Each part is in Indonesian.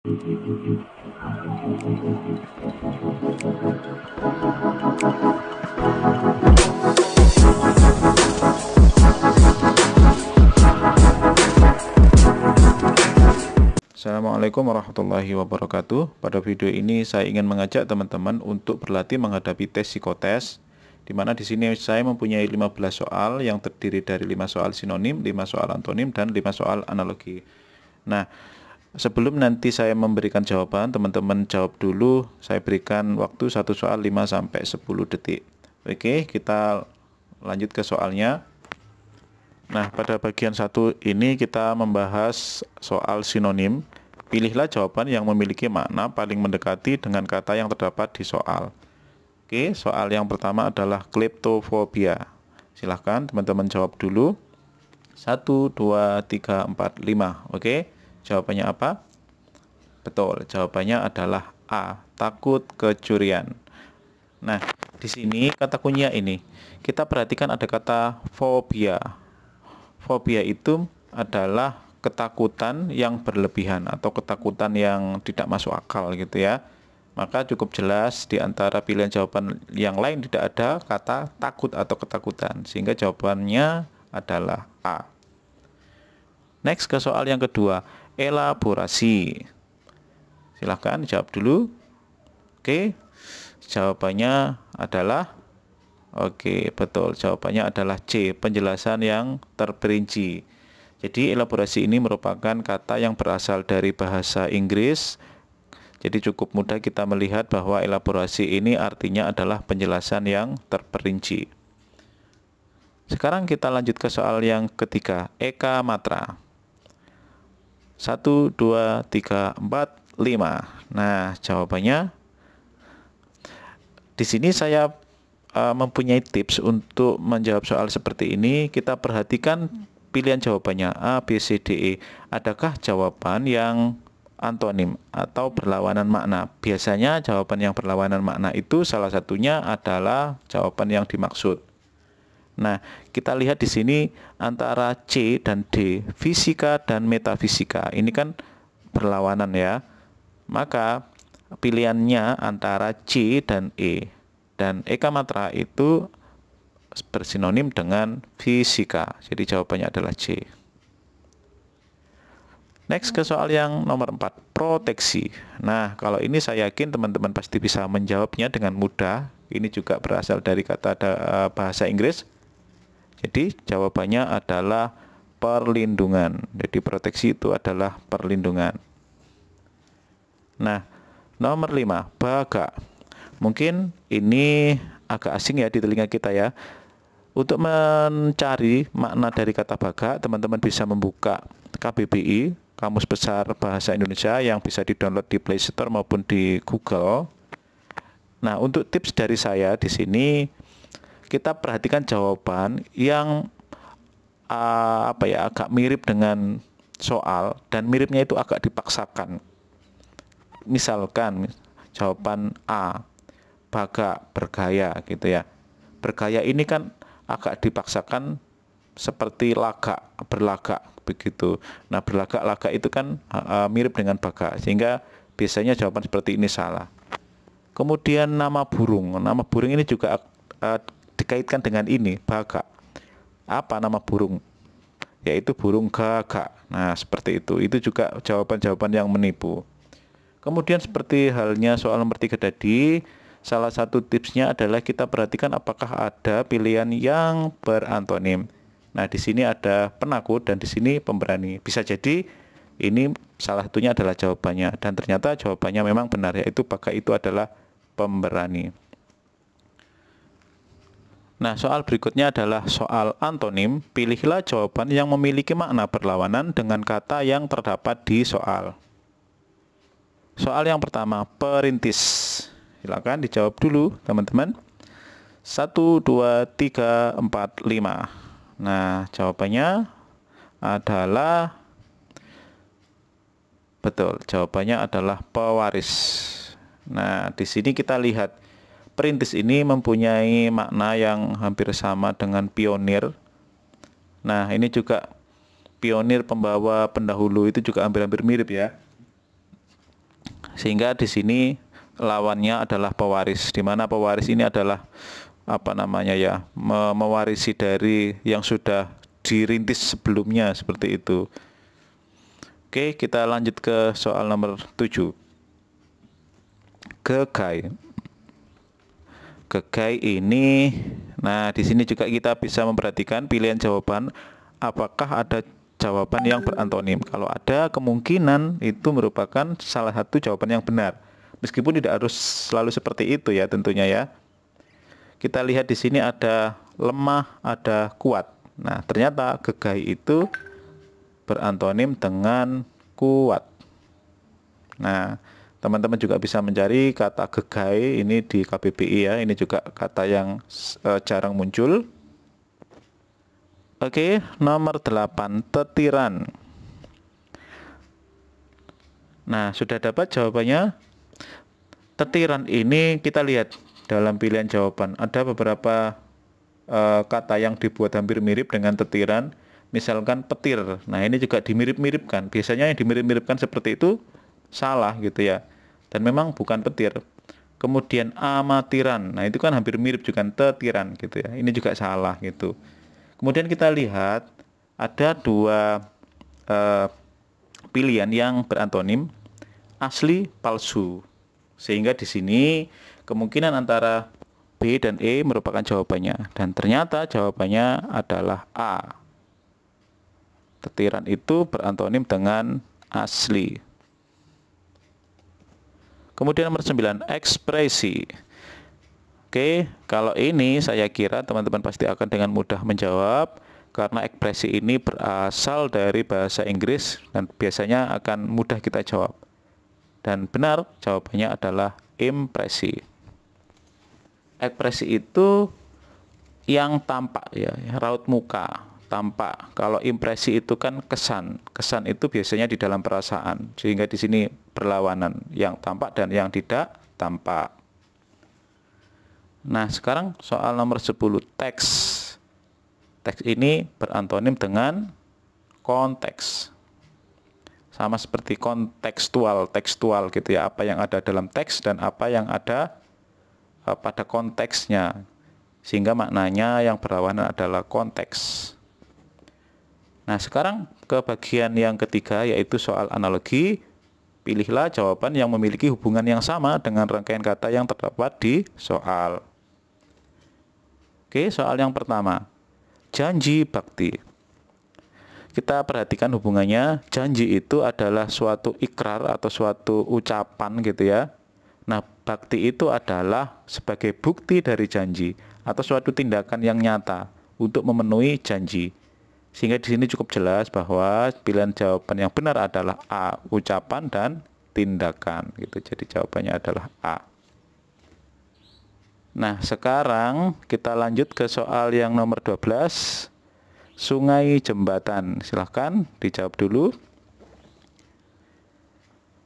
Assalamualaikum warahmatullahi wabarakatuh. Pada video ini saya ingin mengajak teman-teman untuk berlatih menghadapi tes psikotes, di mana di sini saya mempunyai 15 soal yang terdiri dari 5 soal sinonim, 5 soal antonim, dan 5 soal analogi. Nah, sebelum nanti saya memberikan jawaban, teman-teman jawab dulu. Saya berikan waktu satu soal 5-10 detik. Oke, kita lanjut ke soalnya. Nah, pada bagian satu ini kita membahas soal sinonim. Pilihlah jawaban yang memiliki makna paling mendekati dengan kata yang terdapat di soal. Oke, soal yang pertama adalah kleptofobia. Silahkan teman-teman jawab dulu. 1, 2, 3, 4, 5. Oke, jawabannya apa? Betul, jawabannya adalah A, takut kecurian. Nah, di sini kata kuncinya ini. Kita perhatikan ada kata fobia. Fobia itu adalah ketakutan yang berlebihan atau ketakutan yang tidak masuk akal gitu ya. Maka cukup jelas di antara pilihan jawaban yang lain tidak ada kata takut atau ketakutan, sehingga jawabannya adalah A. Next ke soal yang kedua, elaborasi. Silahkan jawab dulu. Oke, jawabannya adalah Oke, betul. Jawabannya adalah C, penjelasan yang terperinci. Jadi elaborasi ini merupakan kata yang berasal dari bahasa Inggris. Jadi cukup mudah kita melihat bahwa elaborasi ini artinya adalah penjelasan yang terperinci. Sekarang kita lanjut ke soal yang ketiga, eka matra. 1, 2, 3, 4, 5. Nah, jawabannya di sini saya mempunyai tips untuk menjawab soal seperti ini. Kita perhatikan pilihan jawabannya A, B, C, D, E. Adakah jawaban yang antonim atau berlawanan makna? Biasanya jawaban yang berlawanan makna itu salah satunya adalah jawaban yang dimaksud. Nah, kita lihat di sini antara C dan D, fisika dan metafisika. Ini kan berlawanan ya. Maka pilihannya antara C dan E. Dan eka matra itu bersinonim dengan fisika. Jadi jawabannya adalah C. Next ke soal yang nomor 4, proteksi. Nah, kalau ini saya yakin teman-teman pasti bisa menjawabnya dengan mudah. Ini juga berasal dari kata bahasa Inggris. Jadi jawabannya adalah perlindungan. Jadi proteksi itu adalah perlindungan. Nah, nomor 5, baga. Mungkin ini agak asing ya di telinga kita ya. Untuk mencari makna dari kata baga, teman-teman bisa membuka KBBI, Kamus Besar Bahasa Indonesia, yang bisa di-download di Play Store maupun di Google. Nah, untuk tips dari saya di sini, kita perhatikan jawaban yang agak mirip dengan soal, dan miripnya itu agak dipaksakan. Misalkan jawaban A, baga, bergaya gitu ya. Bergaya ini kan agak dipaksakan seperti lagak, berlagak begitu. Nah, berlagak-lagak itu kan mirip dengan baga, sehingga biasanya jawaban seperti ini salah. Kemudian nama burung. Nama burung ini juga dikaitkan dengan ini, baga. Apa nama burung? Yaitu burung gagak. Nah, seperti itu. Itu juga jawaban-jawaban yang menipu. Kemudian seperti halnya soal nomor 3 tadi, salah satu tipsnya adalah kita perhatikan apakah ada pilihan yang berantonim. Nah, di sini ada penakut dan di sini pemberani. Bisa jadi ini salah satunya adalah jawabannya, dan ternyata jawabannya memang benar, yaitu baga itu adalah pemberani. Nah, soal berikutnya adalah soal antonim. Pilihlah jawaban yang memiliki makna berlawanan dengan kata yang terdapat di soal. Soal yang pertama, perintis. Silakan dijawab dulu, teman-teman. 1, 2, 3, 4, 5. Nah, jawabannya adalah betul. Jawabannya adalah pewaris. Nah, di sini kita lihat perintis ini mempunyai makna yang hampir sama dengan pionir. Nah, ini juga pionir, pembawa, pendahulu, itu juga hampir-hampir mirip ya. Sehingga di sini lawannya adalah pewaris, di mana pewaris ini adalah mewarisi dari yang sudah dirintis sebelumnya, seperti itu. Oke, kita lanjut ke soal nomor 7. Gegai. Gegai ini, nah di sini juga kita bisa memperhatikan pilihan jawaban, apakah ada jawaban yang berantonim. Kalau ada, kemungkinan itu merupakan salah satu jawaban yang benar. Meskipun tidak harus selalu seperti itu ya tentunya ya. Kita lihat di sini ada lemah, ada kuat. Nah, ternyata gegai itu berantonim dengan kuat. Nah, teman-teman juga bisa mencari kata gegai ini di KBBI ya. Ini juga kata yang jarang muncul. Oke, nomor 8, tetiran. Nah, sudah dapat jawabannya. Tetiran ini kita lihat dalam pilihan jawaban. Ada beberapa kata yang dibuat hampir mirip dengan tetiran. Misalkan petir. Nah, ini juga dimirip-miripkan. Biasanya yang dimirip-miripkan seperti itu salah gitu ya, dan memang bukan petir. Kemudian amatiran, nah itu kan hampir mirip juga tetiran gitu ya, ini juga salah gitu. Kemudian kita lihat ada dua pilihan yang berantonim, asli, palsu, sehingga di sini kemungkinan antara B dan E merupakan jawabannya, dan ternyata jawabannya adalah A. Tetiran itu berantonim dengan asli. Kemudian nomor 9, ekspresi. Oke, kalau ini saya kira teman-teman pasti akan dengan mudah menjawab, karena ekspresi ini berasal dari bahasa Inggris dan biasanya akan mudah kita jawab. Dan benar, jawabannya adalah impresi. Ekspresi itu yang tampak ya, raut muka, tampak. Kalau impresi itu kan kesan. Kesan itu biasanya di dalam perasaan. Sehingga di sini berlawanan, yang tampak dan yang tidak tampak. Nah, sekarang soal nomor 10, teks. Teks ini berantonim dengan konteks. Sama seperti kontekstual, tekstual gitu ya, apa yang ada dalam teks dan apa yang ada pada konteksnya. Sehingga maknanya yang berlawanan adalah konteks. Nah, sekarang ke bagian yang ketiga, yaitu soal analogi. Pilihlah jawaban yang memiliki hubungan yang sama dengan rangkaian kata yang terdapat di soal. Oke, soal yang pertama, janji bakti. Kita perhatikan hubungannya. Janji itu adalah suatu ikrar atau suatu ucapan gitu ya. Nah, bakti itu adalah sebagai bukti dari janji atau suatu tindakan yang nyata untuk memenuhi janji. Sehingga di sini cukup jelas bahwa pilihan jawaban yang benar adalah A, ucapan dan tindakan gitu. Jadi jawabannya adalah A. Nah, sekarang kita lanjut ke soal yang nomor 12. Sungai, jembatan. Silahkan dijawab dulu.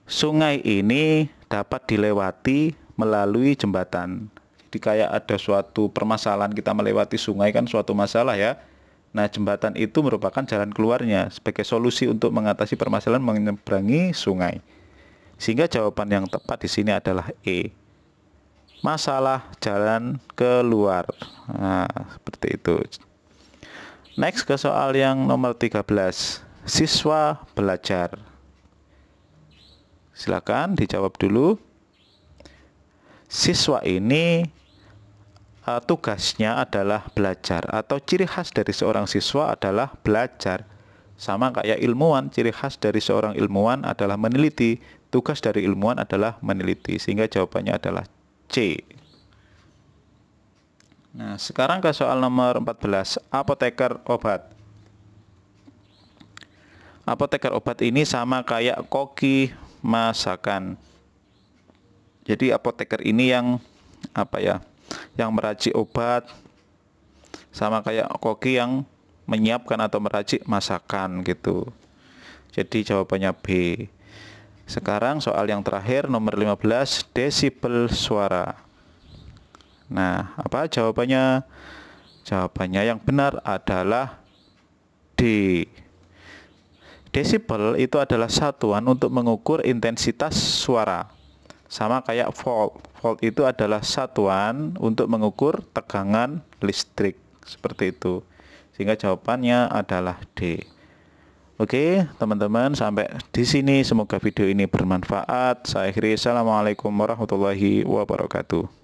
Sungai ini dapat dilewati melalui jembatan. Jadi kayak ada suatu permasalahan, kita melewati sungai kan suatu masalah ya. Nah, jembatan itu merupakan jalan keluarnya sebagai solusi untuk mengatasi permasalahan menyeberangi sungai. Sehingga jawaban yang tepat di sini adalah E. Masalah jalan keluar. Nah, seperti itu. Next ke soal yang nomor 13. Siswa belajar. Silakan dijawab dulu. Siswa ini tugasnya adalah belajar, atau ciri khas dari seorang siswa adalah belajar. Sama kayak ilmuwan, ciri khas dari seorang ilmuwan adalah meneliti, tugas dari ilmuwan adalah meneliti, sehingga jawabannya adalah C. Nah, sekarang ke soal nomor 14, apoteker obat. Apoteker obat ini sama kayak koki masakan. Jadi apoteker ini yang yang meracik obat, sama kayak koki yang menyiapkan atau meracik masakan gitu. Jadi jawabannya B. Sekarang soal yang terakhir nomor 15, desibel suara. Nah, apa jawabannya? Jawabannya yang benar adalah D. Desibel itu adalah satuan untuk mengukur intensitas suara. Sama kayak volt. Volt itu adalah satuan untuk mengukur tegangan listrik. Seperti itu. Sehingga jawabannya adalah D. Oke, teman-teman, sampai di sini semoga video ini bermanfaat. Saya akhiri. Assalamualaikum warahmatullahi wabarakatuh.